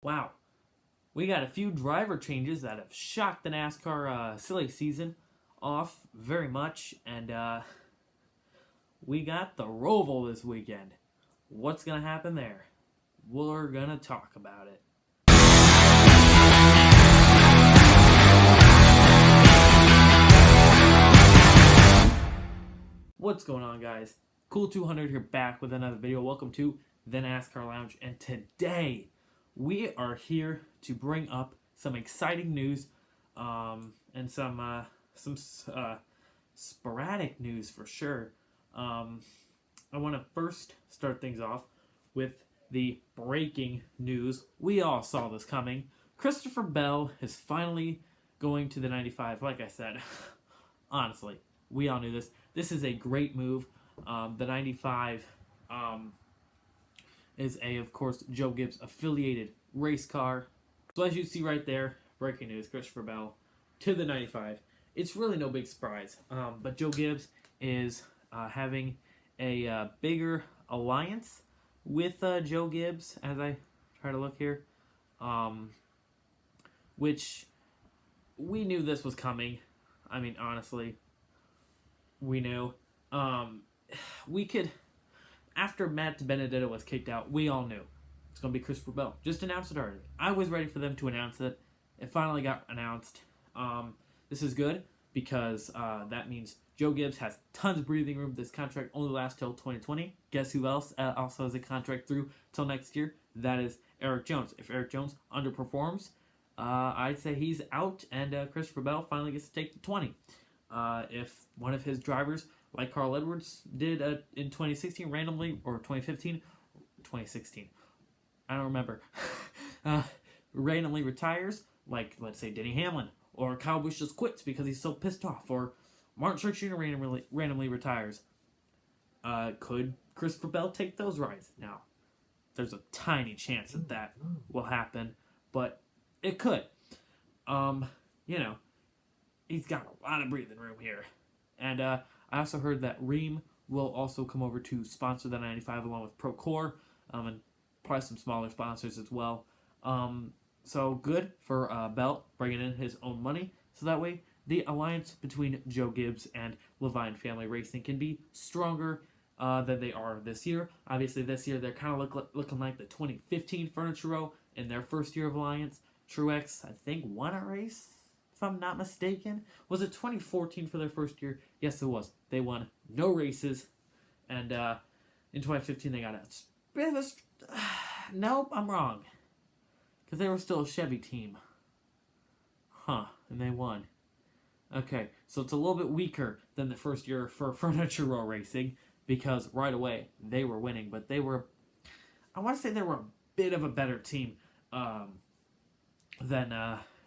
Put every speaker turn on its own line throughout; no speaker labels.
Wow, we got a few driver changes that have shocked the NASCAR silly season off very much, and we got the Roval this weekend. What's going to happen there? We're going to talk about it. What's going on, guys? Cool 200 here, back with another video. Welcome to the NASCAR Lounge, and today we are here to bring up some exciting news and some sporadic news for sure. I want to first start things off with the breaking news. We all saw this coming. Christopher Bell is finally going to the 95. Like I said, honestly, we all knew this. This is a great move. The 95 is of course, Joe Gibbs affiliated race car. So as you see right there, breaking news, Christopher Bell to the 95. It's really no big surprise, but Joe Gibbs is having a bigger alliance with Joe Gibbs, as I try to look here, which we knew this was coming. I mean, honestly, we knew. We could, after Matt Benedetto was kicked out, we all knew it's going to be Christopher Bell. Just announced it already. I was ready for them to announce it. It finally got announced. This is good because that means Joe Gibbs has tons of breathing room. This contract only lasts till 2020. Guess who else also has a contract through till next year? That is Erik Jones. If Erik Jones underperforms, I'd say he's out, and Christopher Bell finally gets to take the 20. If one of his drivers, like Carl Edwards did in 2016 randomly, or 2015, 2016, I don't remember, randomly retires, like let's say Denny Hamlin, or Kyle Busch just quits because he's so pissed off, or Martin Truex Jr. randomly retires, could Christopher Bell take those rides? Now, there's a tiny chance that will happen, but it could. He's got a lot of breathing room here. And I also heard that Rheem will also come over to sponsor the 95 along with Procore, and probably some smaller sponsors as well. So good for Bell bringing in his own money. So that way the alliance between Joe Gibbs and Levine Family Racing can be stronger than they are this year. Obviously this year they're kind of looking like the 2015 Furniture Row in their first year of alliance. Truex, I think, won a race, if I'm not mistaken. Was it 2014 for their first year? Yes, it was. They won no races, and in 2015 they got a nope, I'm wrong, because they were still a Chevy team. And they won. Okay, so it's a little bit weaker than the first year for Furniture Row Racing, because right away they were winning, but they were, I want to say they were a bit of a better team than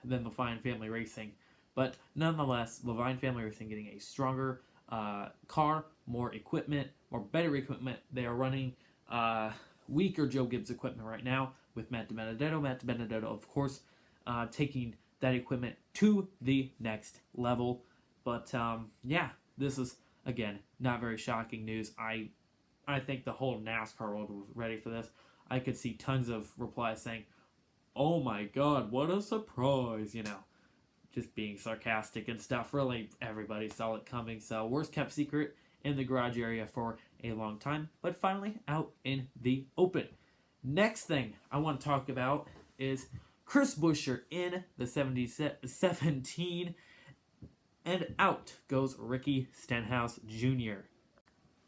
Levine Family Racing. But nonetheless, Levine Family Racing getting a stronger car, more equipment, more better equipment. They are running weaker Joe Gibbs equipment right now with Matt Benedetto. Matt Benedetto, of course, taking that equipment to the next level. But yeah, this is, again, not very shocking news. I think the whole NASCAR world was ready for this. I could see tons of replies saying, "Oh my God, what a surprise," just being sarcastic and stuff. Really, everybody saw it coming. So, worst kept secret in the garage area for a long time, but finally out in the open. Next thing I want to talk about is CHRIS Buescher in the 17, and out goes Ricky Stenhouse Jr.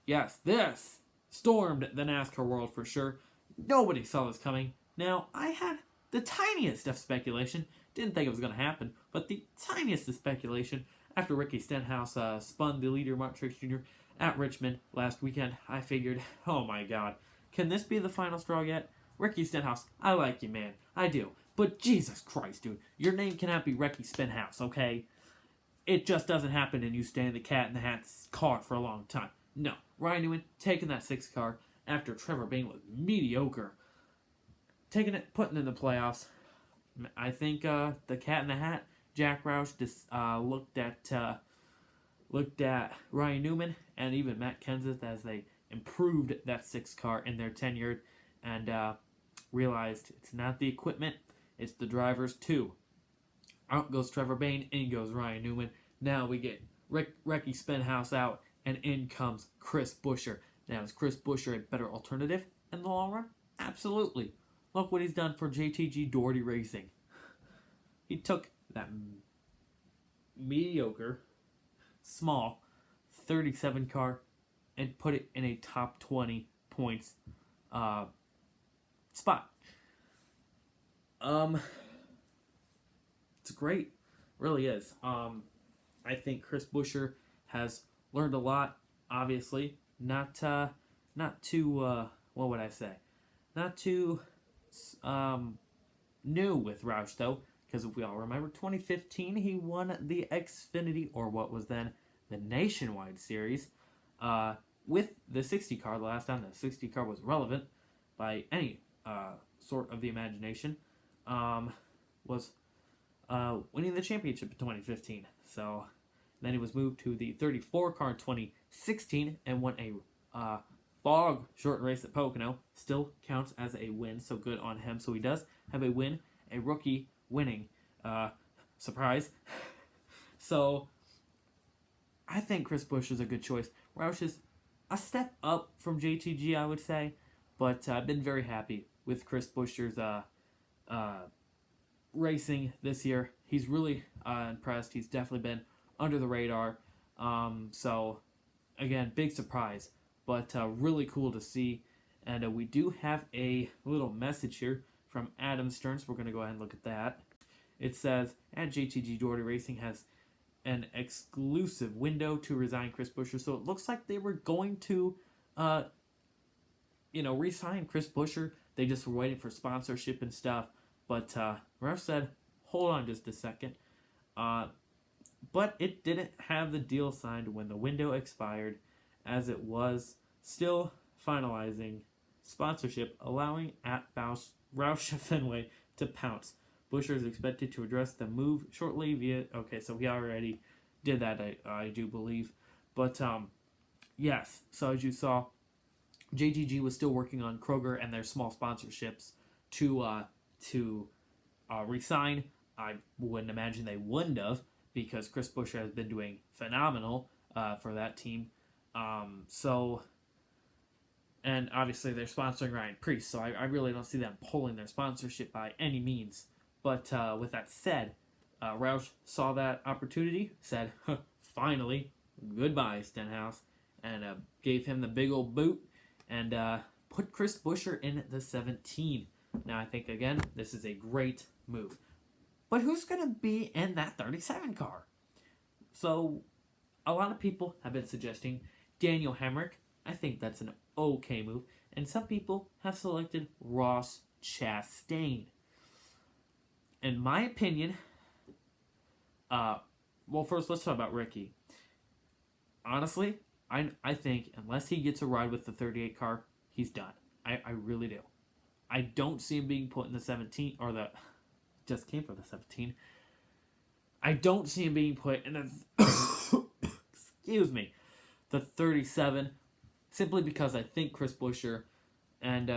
Yes, this stormed the NASCAR world for sure. Nobody saw this coming. Now, I had the tiniest of speculation. Didn't think it was going to happen, but the tiniest of speculation after Ricky Stenhouse spun the leader, Martin Truex Jr., at Richmond last weekend. I figured, oh my God, can this be the final straw yet? Ricky Stenhouse, I like you, man. I do. But Jesus Christ, dude, your name cannot be Ricky Stenhouse, okay? It just doesn't happen and you stay in the Cat in the Hat car for a long time. No. Ryan Newman taking that 6 car after Trevor Bayne was mediocre. Taking it, putting it in the playoffs. I think the Cat in the Hat, Jack Roush, just looked at Ryan Newman and even Matt Kenseth as they improved that 6 car in their tenure, and realized it's not the equipment, it's the drivers too. Out goes Trevor Bayne, in goes Ryan Newman. Now we get Ricky Stenhouse out, and in comes Chris Buescher. Now, is Chris Buescher a better alternative in the long run? Absolutely. Look what he's done for JTG Doherty Racing. He took that mediocre, small 37 car and put it in a top 20 points spot. It's great, really is. I think Chris Buescher has learned a lot. Obviously, not too what would I say? Not too new with Roush though, because if we all remember, 2015 he won the Xfinity, or what was then the Nationwide Series, with the 60 car. The last time the 60 car was relevant by any sort of the imagination, was winning the championship in 2015. So then he was moved to the 34 car in 2016 and won a fog short race at Pocono. Still counts as a win, so good on him. So he does have a win, a rookie winning. Surprise. So I think Chris Buescher is a good choice. Roush is a step up from JTG, I would say, but I've been very happy with Chris Buescher's racing this year. He's really impressed. He's definitely been under the radar. So, again, big surprise, but really cool to see. And we do have a little message here from Adam Stearns. We're going to go ahead and look at that. It says, at JTG Doherty Racing has an exclusive window to resign Chris Buescher. So it looks like they were going to, re-sign Chris Buescher. They just were waiting for sponsorship and stuff. But Roush said, hold on just a second. But it didn't have the deal signed when the window expired, as it was still finalizing sponsorship, allowing at Roush Fenway to pounce. Buescher is expected to address the move shortly via... Okay, so he already did that, I do believe. But, yes, so as you saw, JTG was still working on Kroger and their small sponsorships to re-sign. I wouldn't imagine they wouldn't have, because Chris Buescher has been doing phenomenal for that team. And obviously they're sponsoring Ryan Preece, so I really don't see them pulling their sponsorship by any means. But with that said, Roush saw that opportunity, said, finally, goodbye, Stenhouse, and gave him the big old boot and put Chris Buescher in the 17. Now, I think, again, this is a great move. But who's going to be in that 37 car? So, a lot of people have been suggesting Daniel Hamrick. I think that's an okay move. And some people have selected Ross Chastain. In my opinion, well, first, let's talk about Ricky. Honestly, I think unless he gets a ride with the 38 car, he's done. I really do. I don't see him being put in the 17, or the... just came for the 17. I don't see him being put in the... excuse me. The 37, simply because I think Chris Buescher and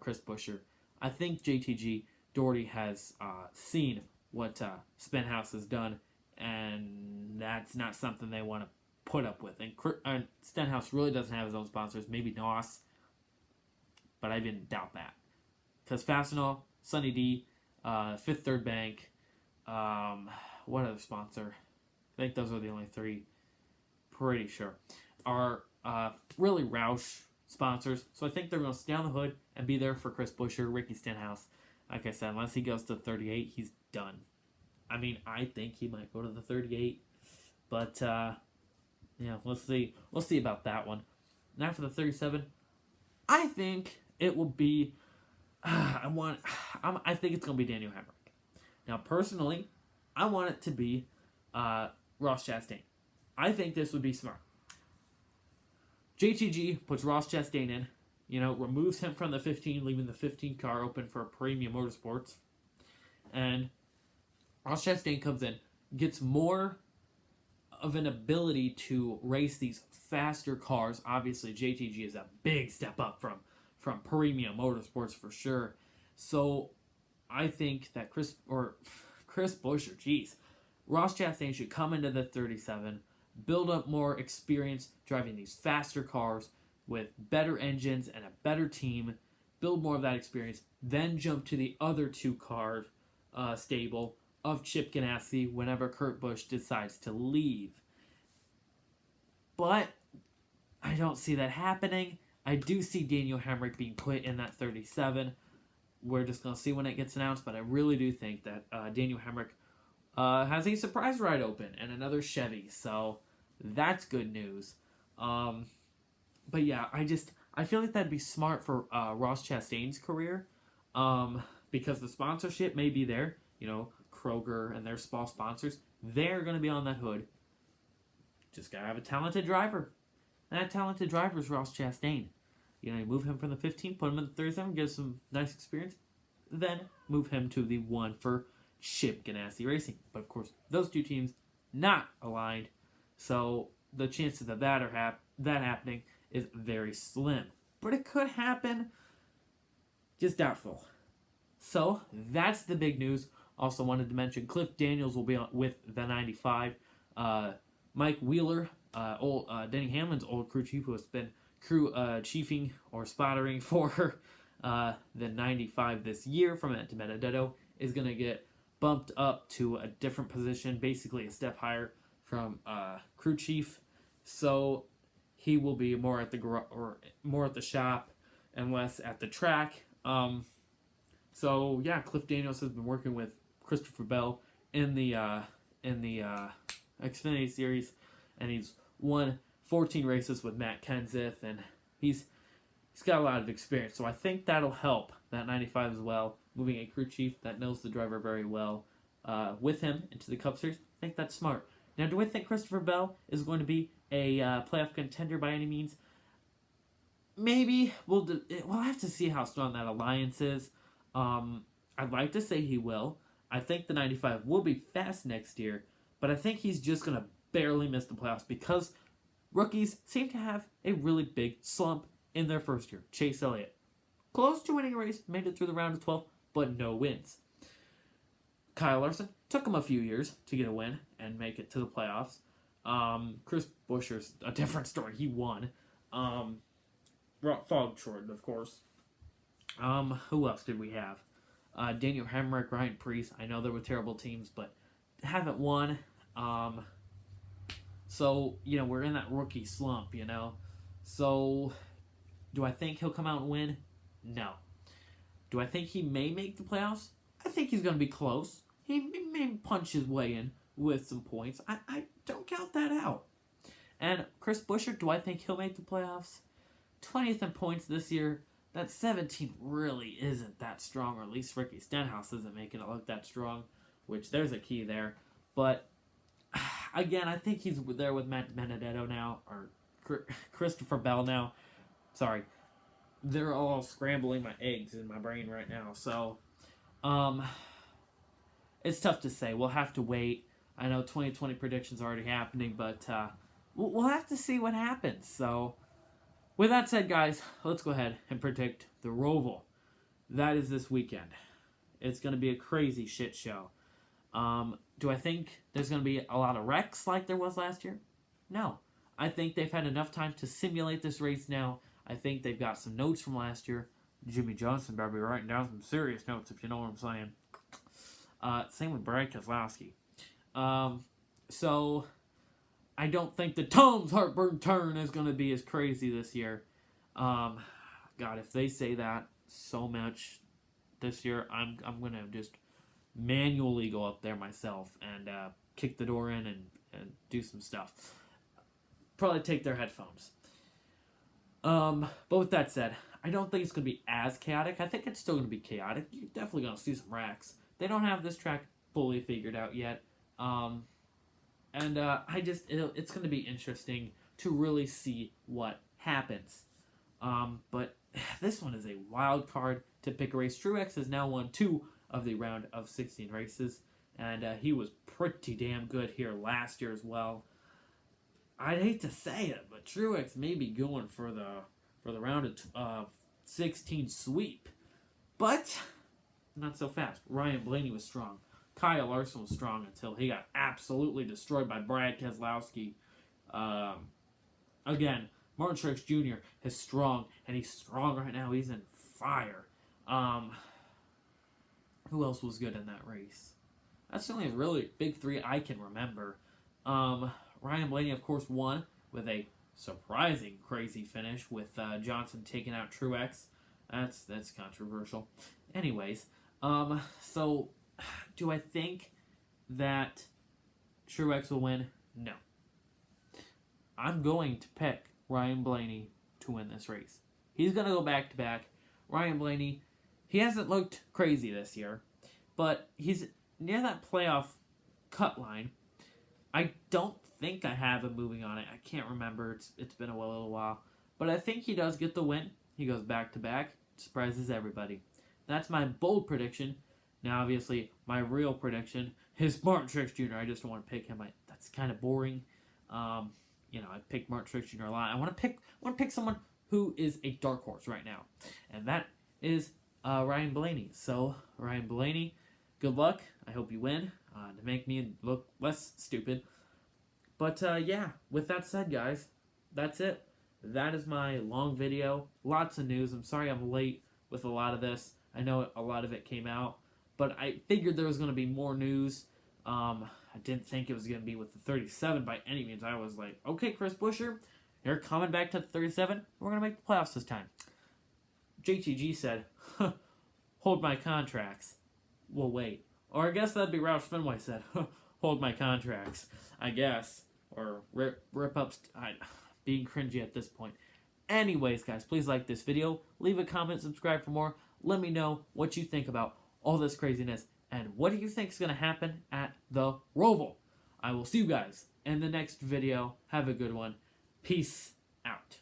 Chris Buescher, I think JTG Doherty has seen what Stenhouse has done, and that's not something they want to put up with. And Stenhouse really doesn't have his own sponsors, maybe NOS, but I didn't doubt that. Because Fastenal, Sunny D, Fifth Third Bank, what other sponsor? I think those are the only three, pretty sure, are really Roush sponsors. So I think they're going to stay on the hood and be there for Chris Buescher, Ricky Stenhouse. Like I said, unless he goes to 38, he's done. I mean, I think he might go to the 38, but we'll see. We'll see about that one. Now for the 37, I think it will be. I think it's going to be Daniel Hamrick. Now, personally, I want it to be Ross Chastain. I think this would be smart. JTG puts Ross Chastain in, removes him from the 15, leaving the 15 car open for Premium Motorsports. And Ross Chastain comes in, gets more of an ability to race these faster cars. Obviously, JTG is a big step up from Premium Motorsports for sure. So I think that Chris Buescher, Ross Chastain should come into the 37, build up more experience driving these faster cars with better engines and a better team, build more of that experience, then jump to the other two car stable of Chip Ganassi whenever Kurt Busch decides to leave. But I don't see that happening. I do see Daniel Hamrick being put in that 37. We're just going to see when it gets announced, but I really do think that Daniel Hamrick has a surprise ride open and another Chevy, so that's good news. But yeah, I feel like that'd be smart for Ross Chastain's career, because the sponsorship may be there. You know, Kroger and their small sponsors, they're going to be on that hood. Just got to have a talented driver. And that talented driver is Ross Chastain. You know, you move him from the 15, put him in the 37, give some nice experience, then move him to the 1 for Chip Ganassi Racing. But of course, those two teams not aligned, so the chances of that happening is very slim. But it could happen, just doubtful. So that's the big news. Also wanted to mention Cliff Daniels will be on with the 95. Mike Wheeler, Denny Hamlin's old crew chief, who has been crew chiefing or spottering for the 95 this year from Ed Benedetto, is going to get bumped up to a different position, basically a step higher from crew chief. So he will be more at the shop and less at the track. So yeah, Cliff Daniels has been working with Christopher Bell in the Xfinity Series, and he's won 14 races with Matt Kenseth, and he's got a lot of experience. So I think that'll help that 95 as well. Moving a crew chief that knows the driver very well with him into the Cup Series, I think that's smart. Now, do I think Christopher Bell is going to be a playoff contender by any means? Maybe. We'll have to see how strong that alliance is. I'd like to say he will. I think the 95 will be fast next year, but I think he's just going to barely miss the playoffs because rookies seem to have a really big slump in their first year. Chase Elliott, close to winning a race, made it through the round of 12, but no wins. Kyle Larson, took him a few years to get a win and make it to the playoffs. Chris Buescher's a different story. He won. Fog short, of course. Who else did we have? Daniel Hamrick, Ryan Preece. I know they were terrible teams, but haven't won. So, you know, we're in that rookie slump, you know. So, do I think he'll come out and win? No. Do I think he may make the playoffs? I think he's going to be close. He may punch his way in with some points. I don't count that out. And Chris Buescher, do I think he'll make the playoffs? 20th in points this year. That 17 really isn't that strong, or at least Ricky Stenhouse isn't making it look that strong, which there's a key there. But, again, I think he's there with Matt Benedetto now, or Christopher Bell now. Sorry. They're all scrambling my eggs in my brain right now. So, it's tough to say. We'll have to wait. I know 2020 predictions are already happening, but we'll have to see what happens. So, with that said, guys, let's go ahead and predict the Roval. That is this weekend. It's going to be a crazy shit show. Do I think there's going to be a lot of wrecks like there was last year? No. I think they've had enough time to simulate this race now. I think they've got some notes from last year. Jimmy Johnson better be writing down some serious notes, if you know what I'm saying. Same with Brad Keselowski. So, I don't think the Tom's Heartburn turn is going to be as crazy this year. God, if they say that so much this year, I'm going to just manually go up there myself and kick the door in and do some stuff. Probably take their headphones. But with that said, I don't think it's going to be as chaotic. I think it's still going to be chaotic. You're definitely going to see some wrecks. They don't have this track fully figured out yet. It's going to be interesting to really see what happens. But this one is a wild card to pick a race. Truex has now won 2 of the round of 16 races, and he was pretty damn good here last year as well. I'd hate to say it, but Truex may be going for the round of 16 sweep. But not so fast. Ryan Blaney was strong. Kyle Larson was strong until he got absolutely destroyed by Brad Keselowski. Again, Martin Truex Jr. is strong, and he's strong right now. He's in fire. Who else was good in that race? That's the only really big three I can remember. Ryan Blaney, of course, won with a surprising crazy finish with Johnson taking out Truex. That's controversial. Anyways, so do I think that Truex will win? No. I'm going to pick Ryan Blaney to win this race. He's going to go back-to-back. Ryan Blaney, he hasn't looked crazy this year, but he's near that playoff cut line. I don't think I have him moving on it. I can't remember. It's been a little while. But I think he does get the win. He goes back-to-back. Surprises everybody. That's my bold prediction. Now, obviously, my real prediction is Martin Truex Jr. I just don't want to pick him. That's kind of boring. I picked Martin Truex Jr. a lot. I want to pick someone who is a dark horse right now, and that is Ryan Blaney. So, Ryan Blaney, good luck. I hope you win to make me look less stupid. But yeah, with that said, guys, that's it. That is my long video. Lots of news. I'm sorry I'm late with a lot of this. I know a lot of it came out, but I figured there was going to be more news. I didn't think it was going to be with the 37 by any means. I was like, okay, Chris Buescher, you're coming back to the 37. We're going to make the playoffs this time. JTG said, hold my contracts. We'll wait. Or I guess that'd be Roush Fenway said, hold my contracts, I guess. Or rip up, being cringy at this point. Anyways, guys, please like this video. Leave a comment, subscribe for more. Let me know what you think about all this craziness. And what do you think is going to happen at the Roval? I will see you guys in the next video. Have a good one. Peace out.